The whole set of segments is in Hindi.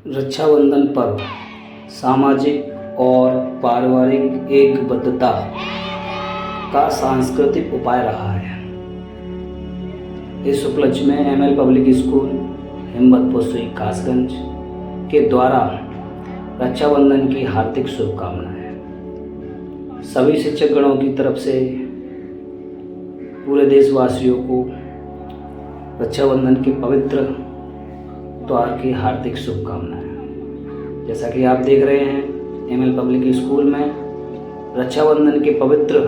रक्षाबंधन पर्व सामाजिक और पारिवारिक एकबद्धता का सांस्कृतिक उपाय रहा है। इस उपलक्ष्य में ML public school Himmatpur Shri Kasganj के द्वारा रक्षाबंधन की हार्दिक शुभकामनाएं। सभी शिक्षकगणों की तरफ से पूरे देशवासियों को रक्षाबंधन के पवित्र त्योहार की हार्दिक शुभकामनाएं। जैसा कि आप देख रहे हैं, एमएल पब्लिक स्कूल में रक्षाबंधन के पवित्र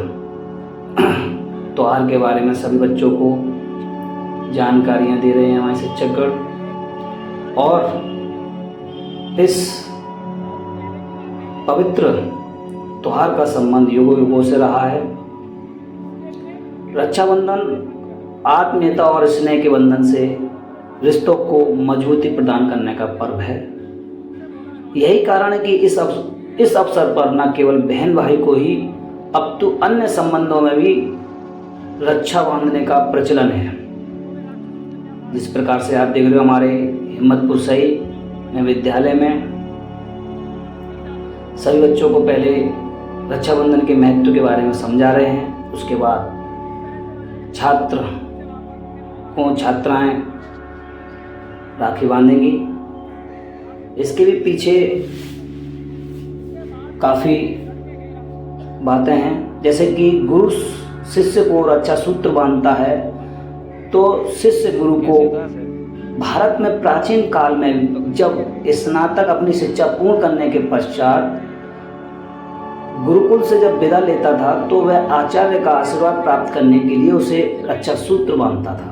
त्योहार के बारे में सभी बच्चों को जानकारियां दे रहे हैं हमारे शिक्षकगण। और इस पवित्र त्योहार का संबंध युगों युगों से रहा है। रक्षाबंधन आत्मीयता और स्नेह के बंधन से रिश्तों को मजबूती प्रदान करने का पर्व है। यही कारण है कि इस अवसर पर न केवल बहन भाई को ही अपितु अन्य संबंधों में भी रक्षा बांधने का प्रचलन है। जिस प्रकार से आप देख रहे हो, हमारे हिम्मतपुर सही में विद्यालय में सभी बच्चों को पहले रक्षाबंधन के महत्व के बारे में समझा रहे हैं। उसके बाद छात्राएं राखी बांधेंगी। इसके भी पीछे काफ़ी बातें हैं, जैसे कि गुरु शिष्य को रक्षा सूत्र बांधता है, तो शिष्य गुरु को भारत में प्राचीन काल में जब स्नातक अपनी शिक्षा पूर्ण करने के पश्चात गुरुकुल से जब विदा लेता था, तो वह आचार्य का आशीर्वाद प्राप्त करने के लिए उसे रक्षा सूत्र बांधता था।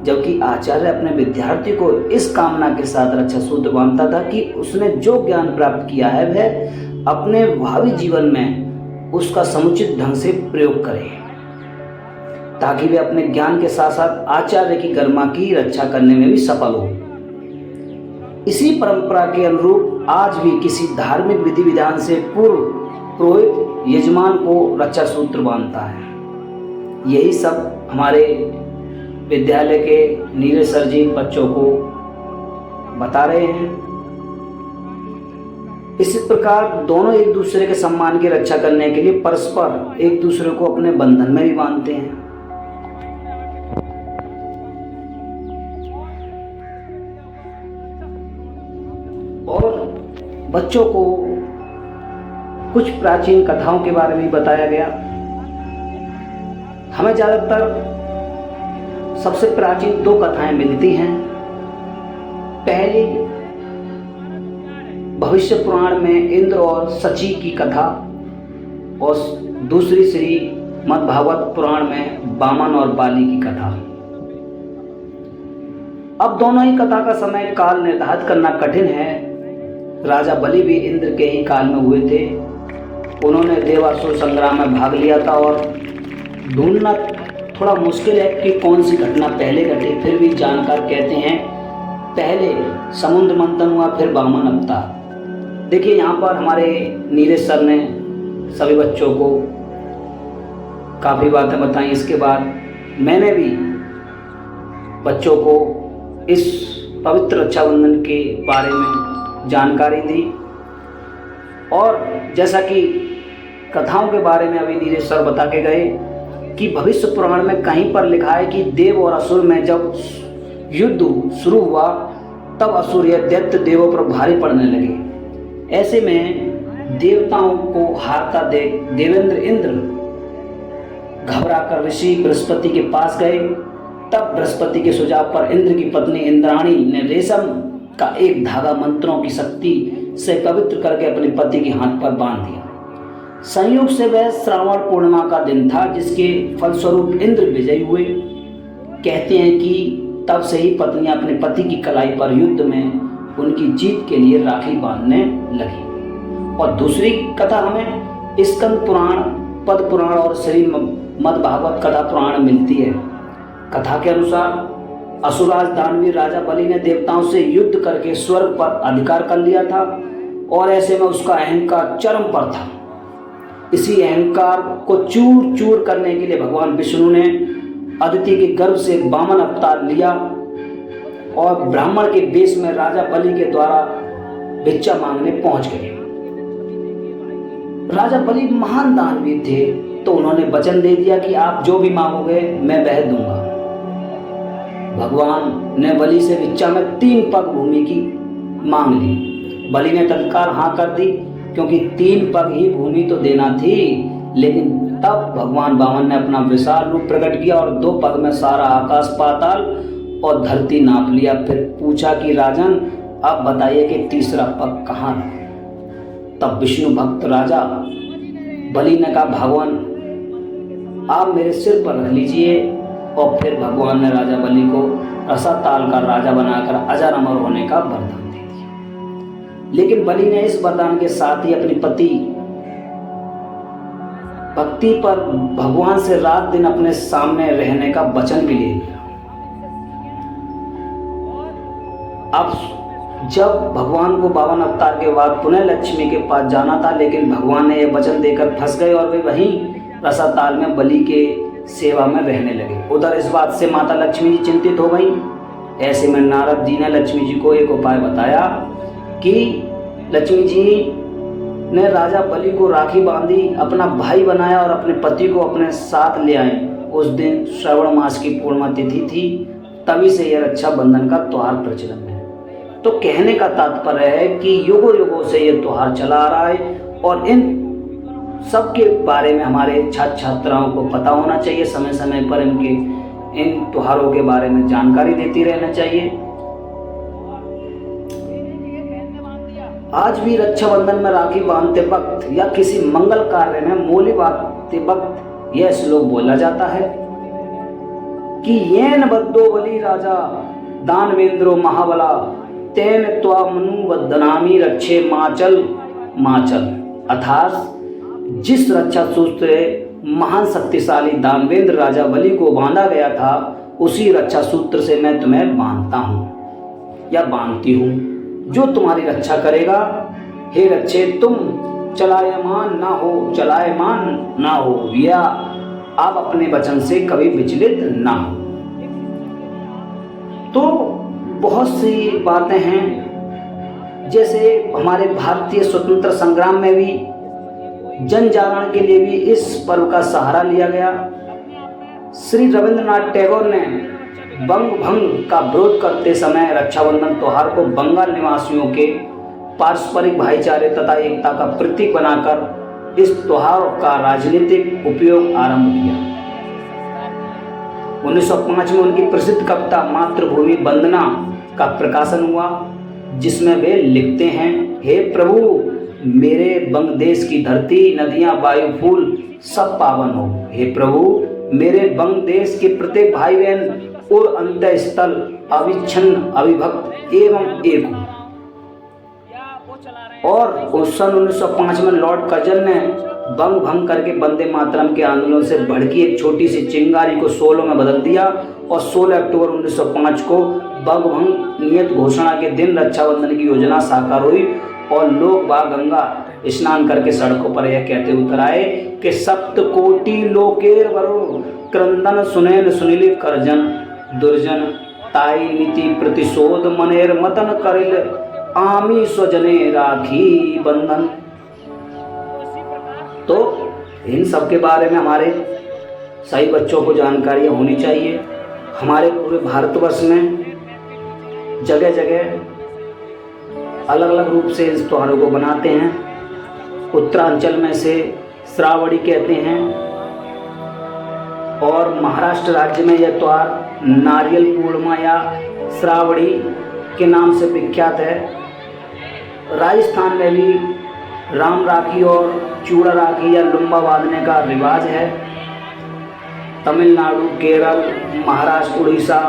जबकि आचार्य अपने विद्यार्थी को इस कामना के साथ रक्षा सूत्र बांधता था कि उसने जो ज्ञान प्राप्त किया है वह अपने भावी जीवन में उसका समुचित ढंग से प्रयोग करे, ताकि वे अपने ज्ञान के साथ साथ आचार्य की गरिमा की रक्षा करने में भी सफल हो। इसी परंपरा के अनुरूप आज भी किसी धार्मिक विधि विधान से पूर्व पुरोहित यजमान को रक्षा सूत्र बांधता है। यही सब हमारे विद्यालय के नीरज सर जी बच्चों को बता रहे हैं। इसी प्रकार दोनों एक दूसरे के सम्मान की रक्षा करने के लिए परस्पर एक दूसरे को अपने बंधन में भी बांधते हैं। और बच्चों को कुछ प्राचीन कथाओं के बारे में बताया गया। हमें ज़्यादातर सबसे प्राचीन दो कथाएं मिलती हैं। पहली भविष्य पुराण में इंद्र और शची की कथा, और दूसरी श्रीमद् भागवत पुराण में वामन और बाली की कथा। अब दोनों ही कथा का समय काल निर्धारित करना कठिन है। राजा बलि भी इंद्र के ही काल में हुए थे। उन्होंने देवासुर संग्राम में भाग लिया था, और ढूंढना थोड़ा मुश्किल है कि कौन सी घटना पहले घटी। फिर भी जानकार कहते हैं पहले समुद्र मंथन हुआ, फिर वामन अवतार। देखिए, यहाँ पर हमारे नीरज सर ने सभी बच्चों को काफ़ी बातें बताई। इसके बाद मैंने भी बच्चों को इस पवित्र रक्षाबंधन के बारे में जानकारी दी। और जैसा कि कथाओं के बारे में अभी नीरज सर बता के गए कि भविष्य पुराण में कहीं पर लिखा है कि देव और असुर में जब युद्ध शुरू हुआ, तब असुर या दैत्य देवों पर भारी पड़ने लगे। ऐसे में देवताओं को हारता देख देवेंद्र इंद्र घबराकर ऋषि बृहस्पति के पास गए। तब बृहस्पति के सुझाव पर इंद्र की पत्नी इंद्राणी ने रेशम का एक धागा मंत्रों की शक्ति से पवित्र करके अपने पति के हाथ पर बांध दिया। संयोग से वह श्रावण पूर्णिमा का दिन था, जिसके फलस्वरूप इंद्र विजयी हुए। कहते हैं कि तब से ही पत्नियां अपने पति की कलाई पर युद्ध में उनकी जीत के लिए राखी बांधने लगी। और दूसरी कथा हमें स्कंद पुराण, पद्म पुराण और श्रीमद् भागवत कथा पुराण मिलती है। कथा के अनुसार असुराज दानवीर राजा बलि ने देवताओं से युद्ध करके स्वर्ग पर अधिकार कर लिया था, और ऐसे में उसका अहंकार चरम पर था। इसी अहंकार को चूर चूर करने के लिए भगवान विष्णु ने अदिति के गर्भ से वामन अवतार लिया और ब्राह्मण के वेश में राजा बलि के द्वारा भिक्षा मांगने पहुंच गए। राजा बलि महान दानवीर थे, तो उन्होंने वचन दे दिया कि आप जो भी मांगोगे मैं वह दूंगा। भगवान ने बलि से भिक्षा में 3 पग भूमि की मांग ली। बलि ने तत्काल हाँ कर दी, क्योंकि 3 पग ही भूमि तो देना थी। लेकिन तब भगवान वामन ने अपना विशाल रूप प्रकट किया और 2 पग में सारा आकाश पाताल और धरती नाप लिया। फिर पूछा कि राजन, अब बताइए कि तीसरा पग कहाँ है। तब विष्णु भक्त राजा बलि ने कहा, भगवान आप मेरे सिर पर रख लीजिए। और फिर भगवान ने राजा बलि को रसाताल का राजा बनाकर अजर अमर होने का वरदान दे दिया। लेकिन बलि ने इस वरदान के साथ ही अपनी पति भक्ति पर भगवान से रात दिन अपने सामने रहने का वचन भी ले लिया। अब जब भगवान को 52 अवतार के बाद पुनः लक्ष्मी के पास जाना था, लेकिन भगवान ने यह वचन देकर फंस गए और वे वहीं रसाताल में बलि के सेवा में रहने लगे। उधर इस बात से माता लक्ष्मी जी चिंतित हो गई। ऐसे में नारद जी ने लक्ष्मी जी को एक उपाय बताया कि लक्ष्मी जी ने राजा बलि को राखी बांधी, अपना भाई बनाया और अपने पति को अपने साथ ले आए। उस दिन श्रावण मास की पूर्णिमा तिथि थी, तभी से यह रक्षाबंधन का त्योहार प्रचलन में है। तो कहने का तात्पर्य है कि युगों युगों से यह त्योहार चला आ रहा है और इन सबके बारे में हमारे छात्र छात्राओं को पता होना चाहिए। समय समय पर इन त्योहारों के बारे में जानकारी देती रहना चाहिए। आज भी रक्षाबंधन में राखी बांधते वक्त या किसी मंगल कार्य में मूली बांधते वक्त यह श्लोक बोला जाता है कि येन बद्धो बलि राजा दानवेंद्रो महाबला तेन त्वा मनु वदनामी रक्षे माचल माचल। अर्थात जिस रक्षा सूत्र महान शक्तिशाली दानवेंद्र राजा बलि को बांधा गया था, उसी रक्षा सूत्र से मैं तुम्हें बांधता हूँ या बांधती हूँ, जो तुम्हारी रक्षा करेगा। हे रक्षे, तुम चलायमान ना हो या आप अपने वचन से कभी विचलित ना हो। तो बहुत सी बातें हैं, जैसे हमारे भारतीय स्वतंत्र संग्राम में भी जन जागरण के लिए भी इस पर्व का सहारा लिया गया। श्री रविंद्रनाथ टैगोर ने बंग भंग का विरोध करते समय रक्षाबंधन त्योहार को बंगाल निवासियों के पारस्परिक भाईचारे तथा एकता का प्रतीक बनाकर इस त्योहार का राजनीतिक उपयोग आरंभ किया। 1905 में उनकी प्रसिद्ध कविता मातृभूमि वंदना का प्रकाशन हुआ, जिसमें वे लिखते हैं, हे प्रभु मेरे बंग देश की धरती, नदियां, वायु, फूल सब पावन हो। हे प्रभु मेरे बंग देश के प्रत्येक भाई बहन और अंतः स्थल अविच्छिन्न अविभक्त एवं एक हो। और सन 1905 में लॉर्ड कर्जन ने बंग भंग करके वंदे मातरम के आंदोलन से भड़की एक छोटी सी चिंगारी को 16 में बदल दिया और 16 अक्टूबर 1905 को बंग भंग नियत घोषणा के दिन रक्षाबंधन की योजना साकार हुई और लोग वहां गंगा स्नान करके सड़कों पर यह कहते उतर आए कि सप्त कोटि लोकेर वरो क्रंदन सुनैन सुनील करजन दुर्जन ताई नीति प्रतिशोध मनेर मतन करिल आमी स्वजने राखी बंधन। तो इन सब के बारे में हमारे सही बच्चों को जानकारी होनी चाहिए। हमारे पूरे भारतवर्ष में जगह जगह अलग अलग रूप से इस त्योहारों को बनाते हैं। उत्तरांचल में से श्रावणी कहते हैं और महाराष्ट्र राज्य में यह त्योहार नारियल पूर्णिमा या श्रावणी के नाम से विख्यात है। राजस्थान में भी राम राखी और चूड़ा राखी या लुम्बा बांधने का रिवाज है। तमिलनाडु, केरल, महाराष्ट्र, उड़ीसा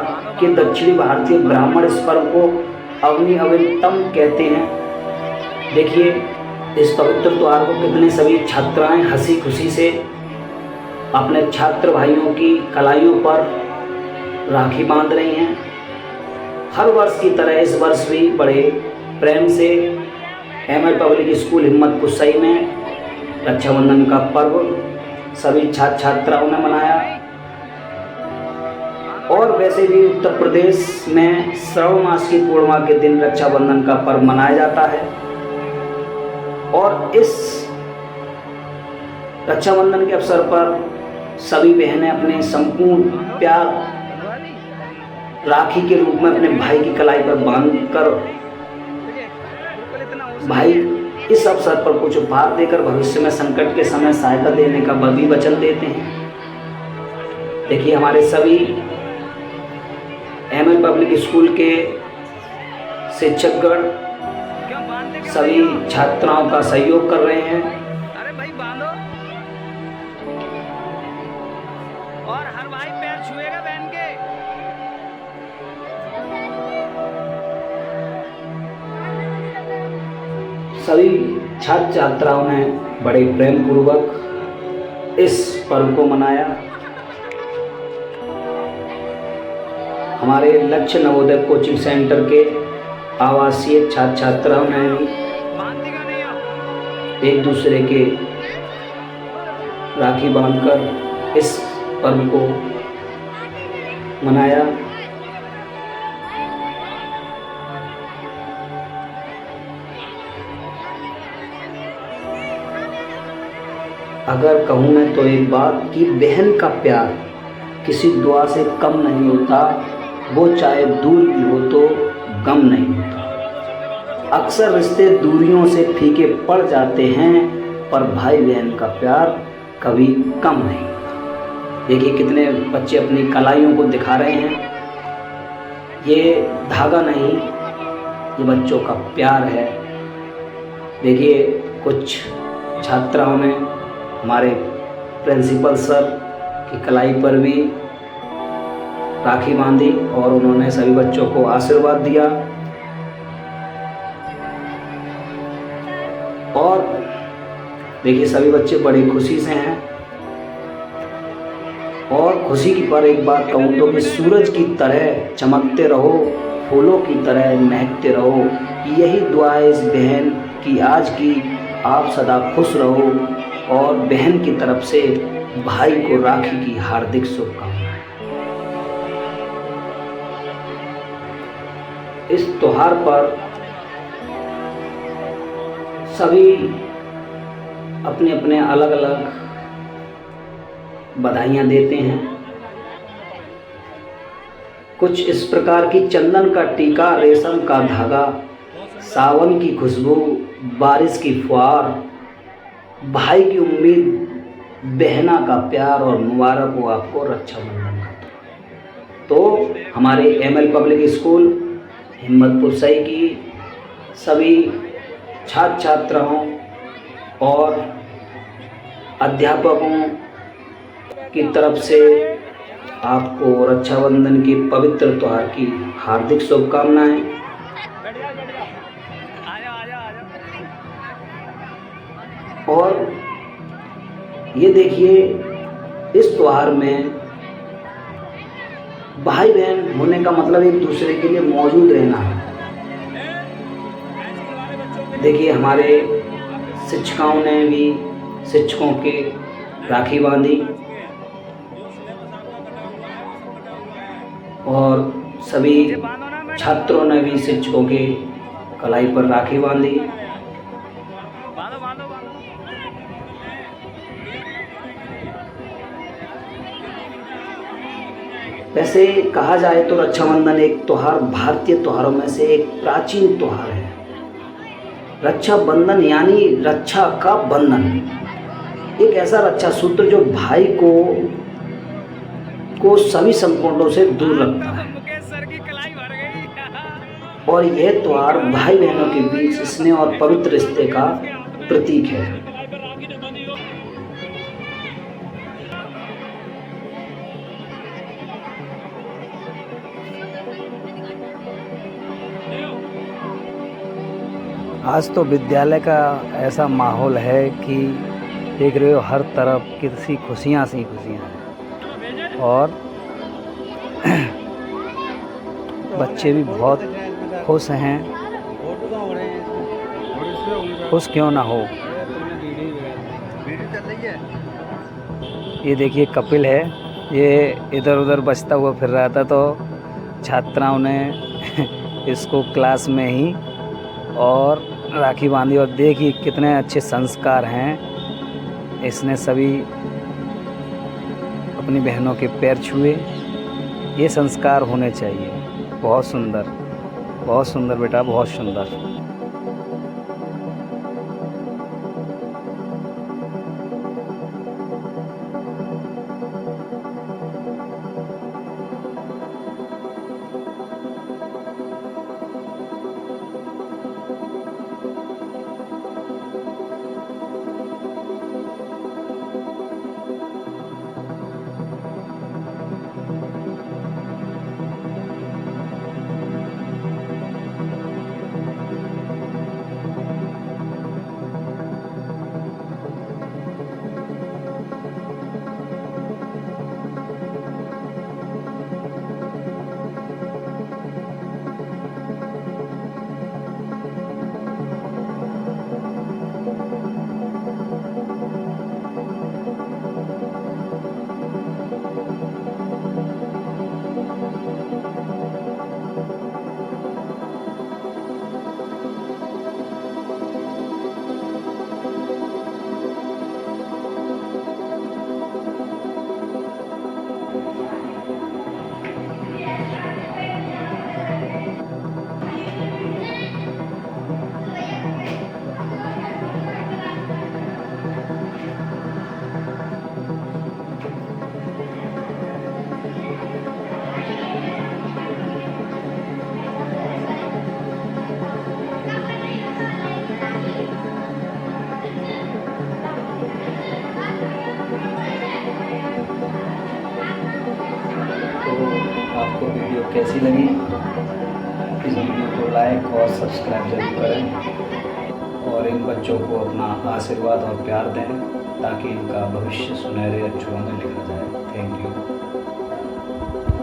के दक्षिणी भारतीय ब्राह्मण इस पर्व को अवनी अवितम कहते हैं। देखिए इस पवित्र त्योहार को कितने सभी छात्राएं हंसी खुशी से अपने छात्र भाइयों की कलाइयों पर राखी बांध रही हैं। हर वर्ष की तरह इस वर्ष भी बड़े प्रेम से एमएल पब्लिक स्कूल हिम्मत कुसई में रक्षाबंधन का पर्व सभी छात्र छात्राओं ने मनाया। और वैसे भी उत्तर प्रदेश में श्रावण मास की पूर्णिमा के दिन रक्षाबंधन का पर्व मनाया जाता है। और इस रक्षाबंधन के अवसर पर सभी बहनें अपने संपूर्ण प्यार राखी के रूप में अपने भाई की कलाई पर बांधकर भाई इस अवसर पर कुछ उपहार देकर भविष्य में संकट के समय सहायता देने का भी वचन देते हैं। देखिए, हमारे सभी एमएल पब्लिक स्कूल के शिक्षकगण सभी छात्राओं का सहयोग कर रहे हैं। अरे भाई बांधो, और हर भाई पैर छुएगा बहन के। सभी छात्र छात्राओं ने बड़े प्रेम पूर्वक इस पर्व को मनाया। हमारे लक्ष्य नवोदय कोचिंग सेंटर के आवासीय छात्र छात्राओं ने भी एक दूसरे के राखी बांधकर इस पर्व को मनाया। अगर कहूँ मैं तो एक बात कि बहन का प्यार किसी दुआ से कम नहीं होता, वो चाहे दूर भी हो तो गम नहीं होता। अक्सर रिश्ते दूरियों से फीके पड़ जाते हैं, पर भाई बहन का प्यार कभी कम नहीं होता। देखिए, कितने बच्चे अपनी कलाइयों को दिखा रहे हैं। ये धागा नहीं, ये बच्चों का प्यार है। देखिए, कुछ छात्राओं ने हमारे प्रिंसिपल सर की कलाई पर भी राखी बांधी और उन्होंने सभी बच्चों को आशीर्वाद दिया। और देखिए, सभी बच्चे बड़ी खुशी से हैं। और खुशी की पर एक बात कहूँ तो कि सूरज की तरह चमकते रहो, फूलों की तरह महकते रहो। यही दुआ है इस बहन की आज की, आप सदा खुश रहो। और बहन की तरफ से भाई को राखी की हार्दिक शुभकामनाएं। इस त्योहार पर सभी अपने अपने अलग अलग बधाइयाँ देते हैं। कुछ इस प्रकार की चंदन का टीका, रेशम का धागा, सावन की खुशबू, बारिश की फुहार, भाई की उम्मीद, बहना का प्यार और मुबारक हो आपको रक्षाबंधन का। तो हमारे एमएल पब्लिक स्कूल हिम्मतपुर सही की सभी छात्र छात्राओं और अध्यापकों की तरफ से आपको रक्षाबंधन की पवित्र त्योहार की हार्दिक शुभकामनाएं। और ये देखिए, इस त्योहार में भाई बहन होने का मतलब एक दूसरे के लिए मौजूद रहना है। देखिए, हमारे शिक्षिकाओं ने भी शिक्षकों के राखी बांधी और सभी छात्रों ने भी शिक्षकों के कलाई पर राखी बांधी। वैसे कहा जाए तो रक्षाबंधन एक त्योहार भारतीय त्योहारों में से एक प्राचीन त्योहार है। रक्षाबंधन यानी रक्षा का बंधन, एक ऐसा रक्षा सूत्र जो भाई को सभी संकटों से दूर रखता है। और यह त्योहार भाई बहनों के बीच स्नेह और पवित्र रिश्ते का प्रतीक है। आज तो विद्यालय का ऐसा माहौल है कि देख रहे हो हर तरफ किसी खुशियाँ सी खुशियाँ हैं। और बच्चे भी बहुत खुश हैं। खुश क्यों ना हो। ये देखिए, कपिल है ये इधर उधर बचता हुआ फिर रहा था, तो छात्राओं ने इसको क्लास में ही और राखी बांधी। और देखिए कितने अच्छे संस्कार हैं। इसने सभी अपनी बहनों के पैर छुए। ये संस्कार होने चाहिए। बहुत सुंदर बेटा, बहुत सुंदर। आपको वीडियो कैसी लगी? इस वीडियो को लाइक और सब्सक्राइब जरूर करें और इन बच्चों को अपना आशीर्वाद और प्यार दें ताकि इनका भविष्य सुनहरे अक्षरों में लिखा जाए।